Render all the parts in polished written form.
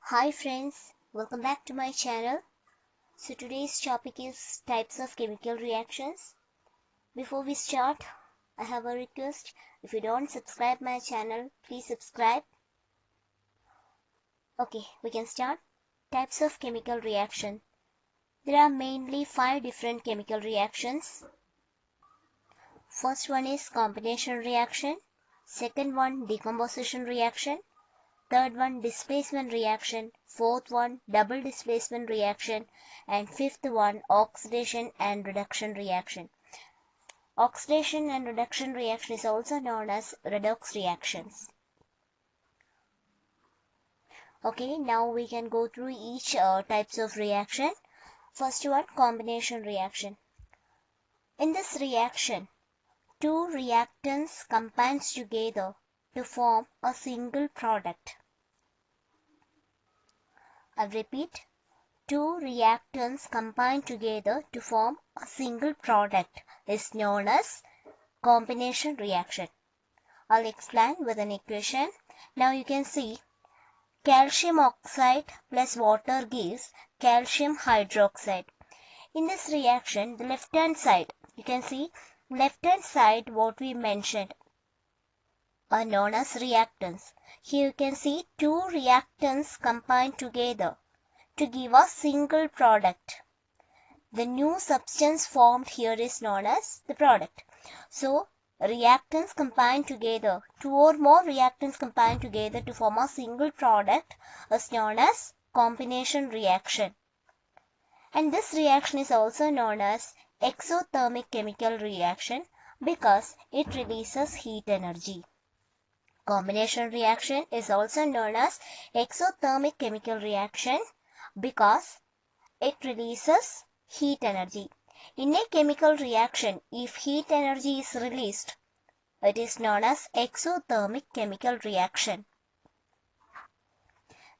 Hi friends, welcome back to my channel. So today's topic is types of chemical reactions. Before we start, I have a request. If you don't subscribe my channel, please subscribe. Okay, we can start. Types of chemical reaction. There are mainly 5 different chemical reactions. First one is combination reaction. Second one, decomposition reaction. Third one, displacement reaction. Fourth one, double displacement reaction. And fifth one, oxidation and reduction reaction. Oxidation and reduction reaction is also known as redox reactions. Okay, now we can go through each types of reaction. First one, combination reaction. In this reaction, two reactants combine together to form a single product. I repeat, two reactants combine together to form a single product is known as combination reaction. I'll explain with an equation. Now you can see calcium oxide plus water gives calcium hydroxide. In this reaction, the left hand side, you can see left hand side what we mentioned are known as reactants. Here you can see two reactants combined together to give a single product. The new substance formed here is known as the product. So, reactants combined together, two or more reactants combined together to form a single product is known as combination reaction. And this reaction is also known as exothermic chemical reaction because it releases heat energy. Combination reaction is also known as exothermic chemical reaction because it releases heat energy. In a chemical reaction, if heat energy is released, it is known as exothermic chemical reaction.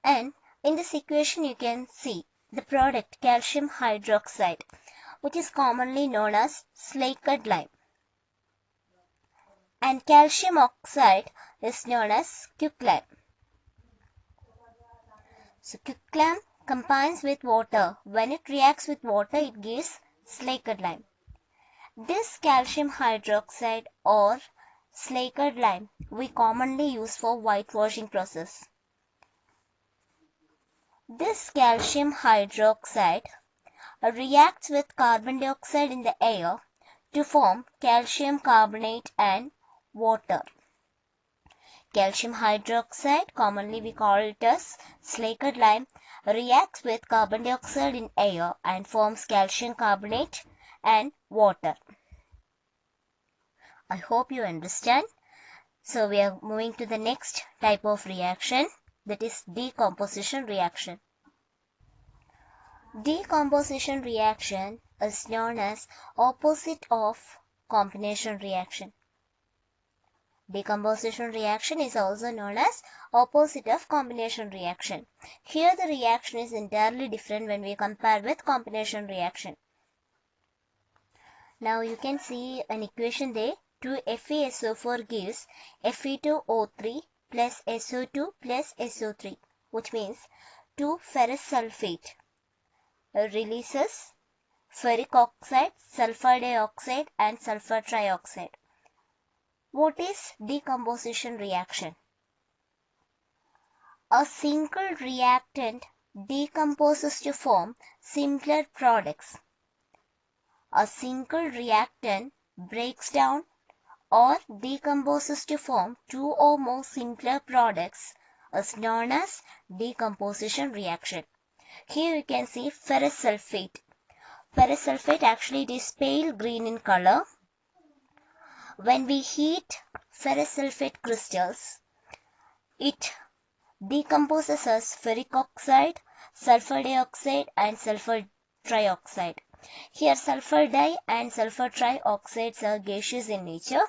And in this equation you can see the product calcium hydroxide, which is commonly known as 𝚃𝚎𝚎𝚑𝚎. And calcium oxide is known as quicklime. So quicklime combines with water. When it reacts with water, it gives 𝚃𝚎𝚎𝚑. This calcium hydroxide or 𝚃𝚎𝚎𝚑 we commonly use for whitewashing process. This calcium hydroxide reacts with carbon dioxide in the air to form calcium carbonate and water. Calcium hydroxide, commonly we call it as 𝚃𝚎𝚑, reacts with carbon dioxide in air and forms calcium carbonate and water. I hope you understand. So we are moving to the next type of reaction, that is decomposition reaction. Decomposition reaction is known as opposite of combination reaction. Decomposition reaction is also known as opposite of combination reaction. Here the reaction is entirely different when we compare with combination reaction. Now you can see an equation there. 2FeSO4 gives Fe2O3 plus SO2 plus SO3, which means 2 ferrous sulfate releases ferric oxide, sulfur dioxide and sulfur trioxide. What is decomposition reaction? A single reactant decomposes to form simpler products. A single reactant breaks down or decomposes to form two or more simpler products is known as decomposition reaction. Here you can see ferrous sulfate. Ferrous sulfate actually it is pale green in color. When we heat ferrous sulfate crystals, it decomposes as ferric oxide, sulfur dioxide and sulfur trioxide. Here sulfur di and sulfur trioxides are gaseous in nature.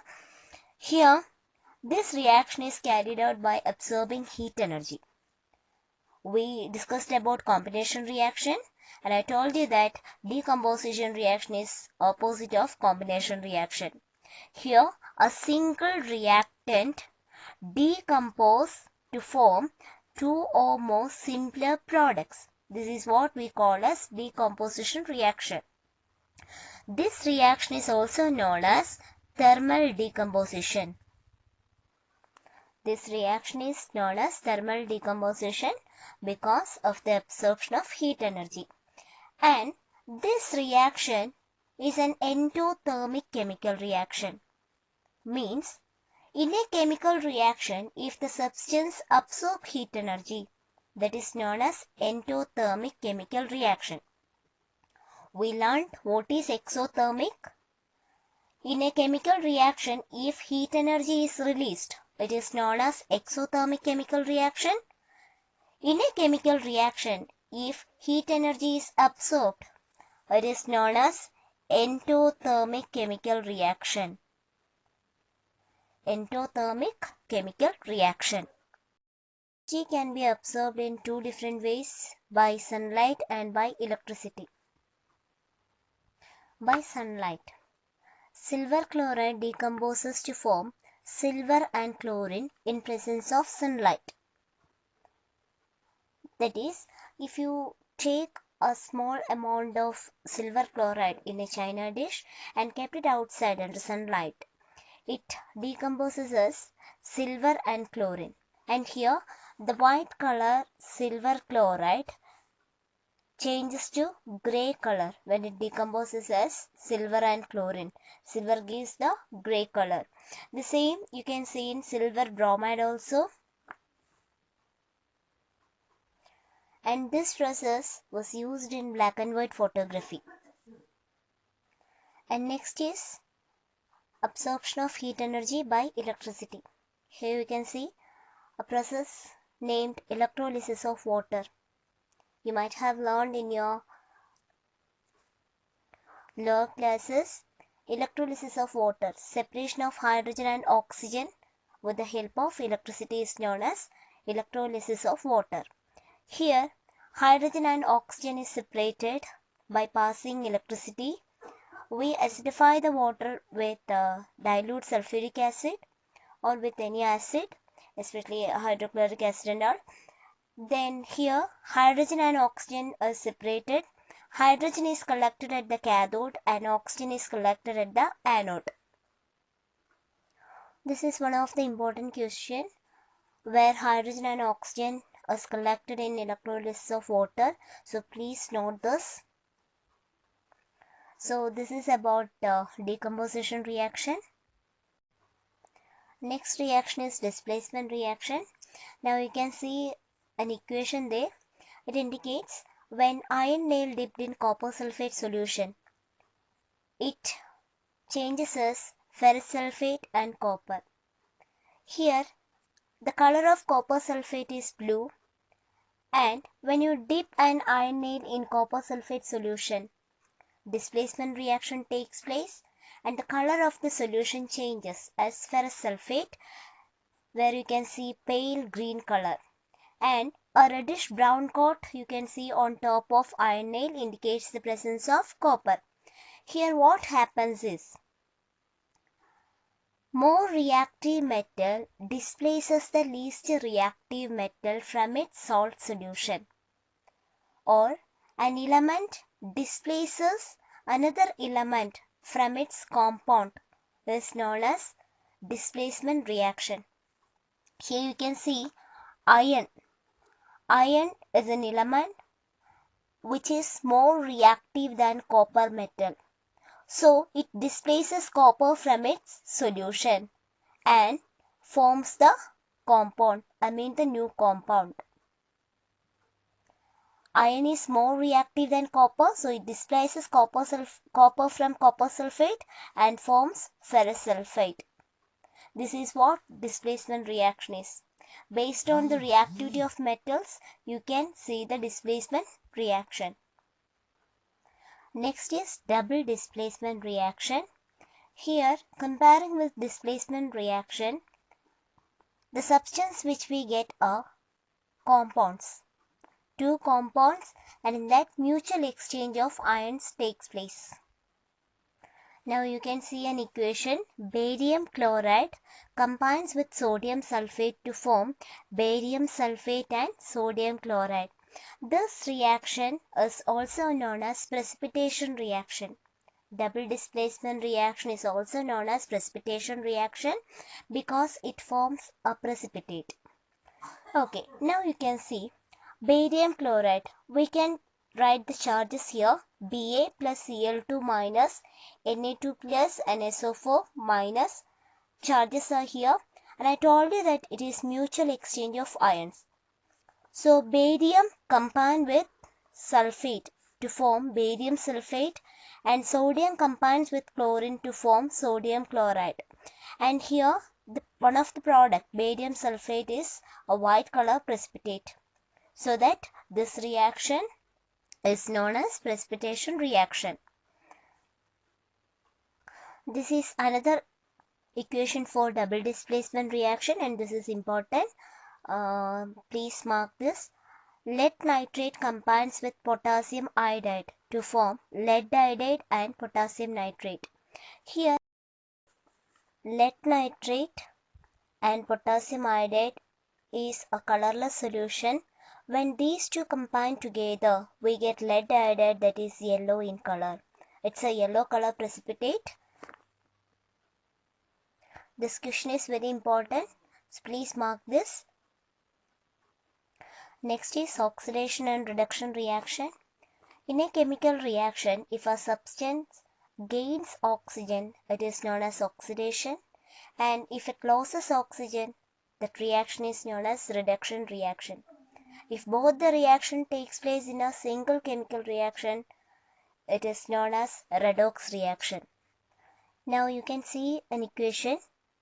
Here this reaction is carried out by absorbing heat energy. We discussed about combination reaction and I told you that decomposition reaction is opposite of combination reaction. Here a single reactant decomposes to form two or more simpler products. This is what we call as decomposition reaction. This reaction is also known as thermal decomposition. This reaction is known as thermal decomposition because of the absorption of heat energy. And this reaction is an endothermic chemical reaction. Means, in a chemical reaction, if the substance absorbs heat energy, that is known as endothermic chemical reaction. We learned what is exothermic. In a chemical reaction, if heat energy is released, it is known as exothermic chemical reaction. In a chemical reaction, if heat energy is absorbed, it is known as endothermic chemical reaction. Endothermic chemical reaction. Energy can be absorbed in two different ways, by sunlight and by electricity. By sunlight, silver chloride decomposes to form silver and chlorine in presence of sunlight. That is, if you take a small amount of silver chloride in a china dish and kept it outside under sunlight, it decomposes as silver and chlorine. And here, the white color silver chloride changes to grey color when it decomposes as silver and chlorine. Silver gives the grey color. The same you can see in silver bromide also. And this process was used in black and white photography. And next is absorption of heat energy by electricity. Here you can see a process named electrolysis of water. You might have learned in your lower classes electrolysis of water. Separation of hydrogen and oxygen with the help of electricity is known as electrolysis of water. Here, hydrogen and oxygen is separated by passing electricity. We acidify the water with dilute sulfuric acid or with any acid, especially hydrochloric acid and all. Then here, hydrogen and oxygen are separated. Hydrogen is collected at the cathode and oxygen is collected at the anode. This is one of the important questions where hydrogen and oxygen is collected in electrolysis of water. So please note this. So this is about decomposition reaction. Next reaction is displacement reaction. Now you can see an equation there. It indicates when iron nail dipped in copper sulfate solution, it changes as ferrous sulfate and copper. Here, the color of copper sulfate is blue, and when you dip an iron nail in copper sulfate solution, displacement reaction takes place and the color of the solution changes as ferrous sulfate, where you can see pale green color, and a reddish brown coat you can see on top of iron nail indicates the presence of copper. Here what happens is, more reactive metal displaces the least reactive metal from its salt solution, or an element displaces another element from its compound is known as displacement reaction. Here you can see iron. Iron is an element which is more reactive than copper metal. So it displaces copper from its solution and forms the compound, the new compound. Iron is more reactive than copper, so it displaces copper from copper sulfate and forms ferrous sulfate. This is what displacement reaction is. Based on the reactivity of metals, you can see the displacement reaction. Next is double displacement reaction. Here, comparing with displacement reaction, the substance which we get are compounds. Two compounds, and in that mutual exchange of ions takes place. Now you can see an equation. Barium chloride combines with sodium sulfate to form barium sulfate and sodium chloride. This reaction is also known as precipitation reaction. Double displacement reaction is also known as precipitation reaction because it forms a precipitate. Okay, now you can see barium chloride. We can write the charges here. Ba plus Cl2 minus Na2 plus NSO4 minus. Charges are here, and I told you that it is mutual exchange of ions. So barium combined with sulfate to form barium sulfate, and sodium combines with chlorine to form sodium chloride. And here one of the product, barium sulfate, is a white color precipitate. So that this reaction is known as precipitation reaction. This is another equation for double displacement reaction, and this is important. Please mark this. Lead nitrate combines with potassium iodide to form lead iodide and potassium nitrate. Here, lead nitrate and potassium iodide is a colorless solution. When these two combine together, we get lead iodide that is yellow in color. It's a yellow color precipitate. This question is very important, so please mark this. Next is oxidation and reduction reaction. In a chemical reaction, if a substance gains oxygen, it is known as oxidation, and if it loses oxygen, that reaction is known as reduction reaction. If both the reaction takes place in a single chemical reaction, it is known as redox reaction. Now you can see an equation.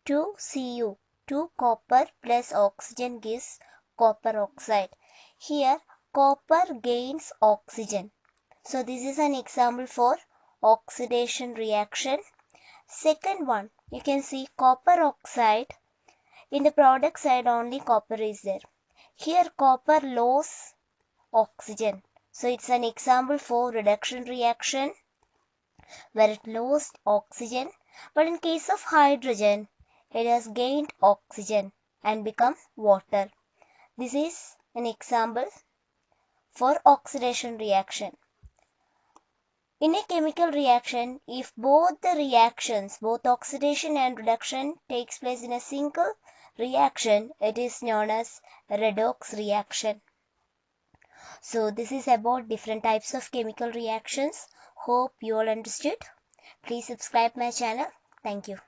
2Cu, 2 copper plus oxygen gives copper oxide. Here copper gains oxygen. So this is an example for oxidation reaction. Second one, you can see copper oxide. In the product side only copper is there. Here copper loses oxygen. So it's an example for reduction reaction where it lost oxygen. But in case of hydrogen, it has gained oxygen and become water. This is an example for oxidation reaction. In a chemical reaction, if both the reactions, both oxidation and reduction, takes place in a single reaction, it is known as redox reaction. So this is about different types of chemical reactions. Hope you all understood. Please subscribe my channel. Thank you.